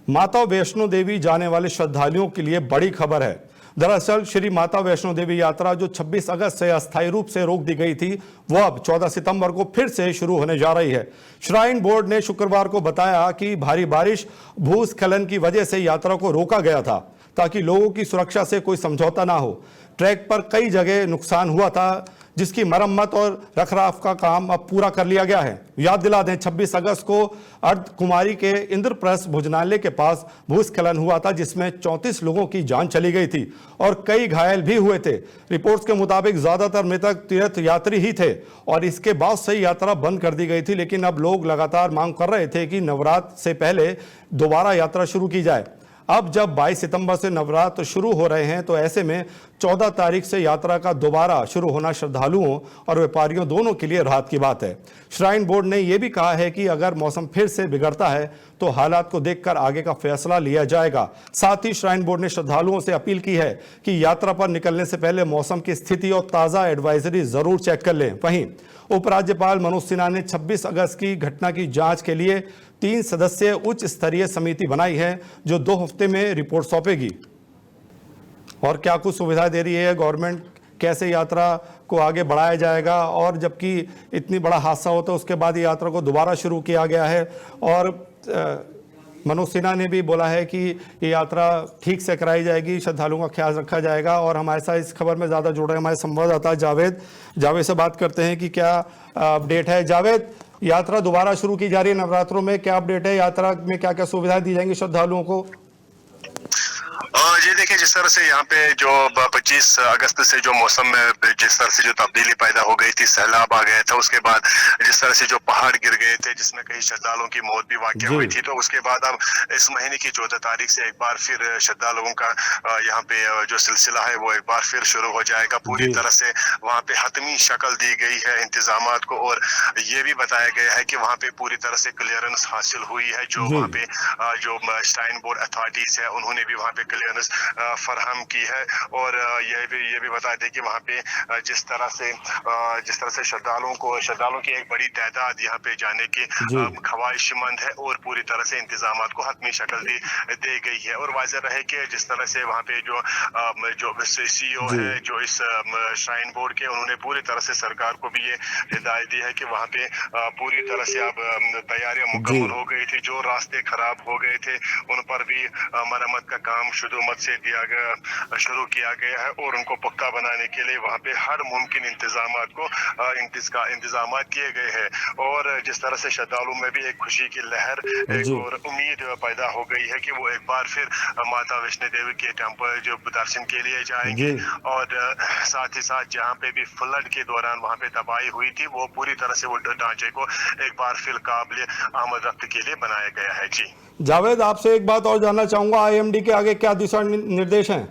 माता वैष्णो देवी जाने वाले श्रद्धालुओं के लिए बड़ी खबर है। दरअसल श्री माता वैष्णो देवी यात्रा जो 26 अगस्त से अस्थायी रूप से रोक दी गई थी, वो अब 14 सितंबर को फिर से शुरू होने जा रही है। श्राइन बोर्ड ने शुक्रवार को बताया कि भारी बारिश, भूस्खलन की वजह से यात्रा को रोका गया था ताकि लोगों की सुरक्षा से कोई समझौता ना हो। ट्रैक पर कई जगह नुकसान हुआ था, जिसकी मरम्मत और रखरखाव का काम अब पूरा कर लिया गया है। याद दिला दें, 26 अगस्त को अर्धकुमारी के इंद्रप्रस्थ भोजनालय के पास भूस्खलन हुआ था, जिसमें 34 लोगों की जान चली गई थी और कई घायल भी हुए थे। रिपोर्ट्स के मुताबिक ज्यादातर मृतक तीर्थ यात्री ही थे और इसके बाद से यात्रा बंद कर दी गई थी। लेकिन अब लोग लगातार मांग कर रहे थे कि नवरात्र से पहले दोबारा यात्रा शुरू की जाए। अब जब 22 सितंबर से नवरात्र शुरू हो रहे हैं, तो ऐसे में 14 तारीख से यात्रा का दोबारा शुरू होना श्रद्धालुओं और व्यापारियों दोनों के लिए राहत की बात है। श्राइन बोर्ड ने यह भी कहा है कि अगर मौसम फिर से बिगड़ता है तो हालात को देखकर आगे का फैसला लिया जाएगा। साथ ही श्राइन बोर्ड ने श्रद्धालुओं से अपील की है कि यात्रा पर निकलने से पहले मौसम की स्थिति और ताज़ा एडवाइजरी जरूर चेक कर लें। वहीं उपराज्यपाल मनोज सिन्हा ने 26 अगस्त की घटना की जांच के लिए 3 सदस्यीय उच्च स्तरीय समिति बनाई है, जो 2 हफ्ते में रिपोर्ट सौंपेगी। और क्या कुछ सुविधा दे रही है गवर्नमेंट, कैसे यात्रा को आगे बढ़ाया जाएगा, और जबकि इतनी बड़ा हादसा होता है उसके बाद यात्रा को दोबारा शुरू किया गया है। और मनोज सिन्हा ने भी बोला है कि ये यात्रा ठीक से कराई जाएगी, श्रद्धालुओं का ख्याल रखा जाएगा। और हमारे साथ इस खबर में ज़्यादा जुड़ रहे हमारे संवाददाता जावेद से बात करते हैं कि क्या अपडेट है। जावेद, यात्रा दोबारा शुरू की जा रही है नवरात्रों में, क्या अपडेट है? यात्रा में क्या क्या सुविधाएं दी जाएंगी श्रद्धालुओं को? जी देखिए, जिस तरह से यहाँ पे जो 25 अगस्त से जो मौसम में जिस तरह से जो तब्दीली पैदा हो गई थी, सैलाब आ गया था, उसके बाद जिस तरह से जो पहाड़ गिर गए थे जिसमें कई श्रद्धालुओं की मौत भी वाक़या हुई थी, तो उसके बाद अब इस महीने की 14 तारीख से एक बार फिर श्रद्धालुओं का यहाँ पे जो सिलसिला है वो एक बार फिर शुरू हो जाएगा। पूरी तरह से वहाँ पे हतमी शक्ल दी गई है इंतजामात को, और ये भी बताया गया है कि वहाँ पे पूरी तरह से क्लियरेंस हासिल हुई है। जो वहाँ पे जो श्राइन बोर्ड अथॉरिटीज है उन्होंने भी वहाँ पे क्लियरेंस फराहम की है। और ये भी बता दें कि वहाँ पे जिस तरह से श्रद्धालुओं की एक बड़ी तादाद यहाँ पे जाने की ख्वाहिशमंद है, और पूरी तरह से इंतजामात को हतमी शक्ल दी गई है। और वाज़ेह रहे कि जिस तरह से वहाँ पे जो सीईओ है जो इस श्राइन बोर्ड के, उन्होंने पूरी तरह से सरकार को भी ये हिदायत दी है कि वहाँ पे पूरी तरह से अब तैयारियां मुकम्मल हो गई थी। जो रास्ते खराब हो गए थे उन पर भी मरम्मत का काम शुरुआत से शुरू किया गया है, और उनको पक्का बनाने के लिए वहाँ पे हर मुमकिन इंतजामात किए गए हैं। और जिस तरह से श्रद्धालुओं में भी एक खुशी की लहर और उम्मीद पैदा हो गई है कि वो एक बार फिर माता वैष्णो देवी के टेम्पल जो दर्शन के लिए जाएंगे। और साथ ही साथ जहाँ पे भी फ्लड के दौरान वहाँ पे तबाही हुई थी, वो पूरी तरह से वो ढांचे को एक बार फिर काबिल आमद रफ्त के लिए बनाया गया है। जी जावेद, आपसे एक बात और जानना चाहूंगा, आईएमडी के आगे क्या दिशा निर्देश हैं?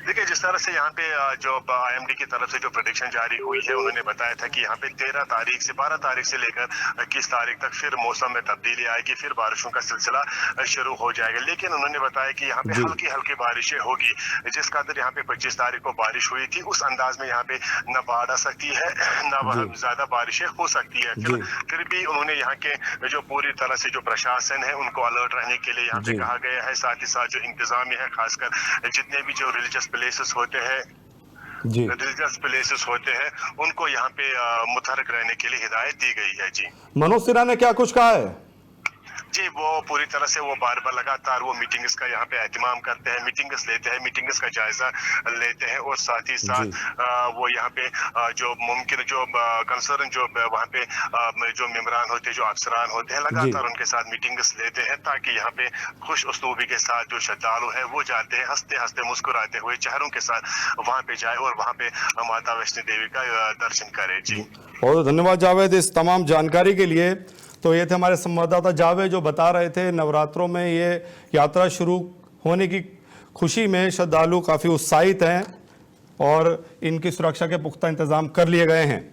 देखिए, जिस तरह से यहाँ पे जो आईएमडी की तरफ से जो प्रेडिक्शन जारी हुई है, उन्होंने बताया था कि यहाँ पे 13 तारीख से 12 तारीख से लेकर 21 तारीख तक फिर मौसम में तब्दीली आएगी, फिर बारिशों का सिलसिला शुरू हो जाएगा। लेकिन उन्होंने बताया कि यहाँ पे हल्की हल्की बारिशें होगी। जिस कदर यहाँ पे 25 तारीख को बारिश हुई थी, उस अंदाज में यहाँ पे न बाढ़ आ सकती है, न ज्यादा बारिशें हो सकती है। फिर भी उन्होंने यहाँ के जो पूरी तरह से जो प्रशासन है उनको अलर्ट रहने के लिए यहाँ पे कहा गया है। साथ ही साथ जो इंतजामिया है, खासकर जितने भी जो रिलीजियस प्लेसेस होते हैं उनको यहाँ पे मुतहरक रहने के लिए हिदायत दी गई है। जी मनोज सिन्हा ने क्या कुछ कहा है? जी, वो पूरी तरह से वो बार बार लगातार वो मीटिंग्स का यहाँ पे एहतमाम करते हैं, मीटिंग्स लेते हैं, मीटिंग्स का जायजा लेते हैं। और साथ ही साथ वो यहाँ पे जो मुमकिन जो कंसर्न जो वहाँ पे जो मेंबरान होते हैं, जो अफसरान होते हैं, लगातार उनके साथ मीटिंग्स लेते हैं, ताकि यहाँ पे खुश उसलूबी के साथ जो श्रद्धालु है वो जाते हैं हंसते हंसते मुस्कुराते हुए चेहरों के साथ वहाँ पे जाए और वहाँ पे माता वैष्णो देवी का दर्शन करे। जी बहुत धन्यवाद जावेद इस तमाम जानकारी के लिए। तो ये थे हमारे संवाददाता जावेद, जो बता रहे थे नवरात्रों में ये यात्रा शुरू होने की खुशी में श्रद्धालु काफ़ी उत्साहित हैं और इनकी सुरक्षा के पुख्ता इंतजाम कर लिए गए हैं।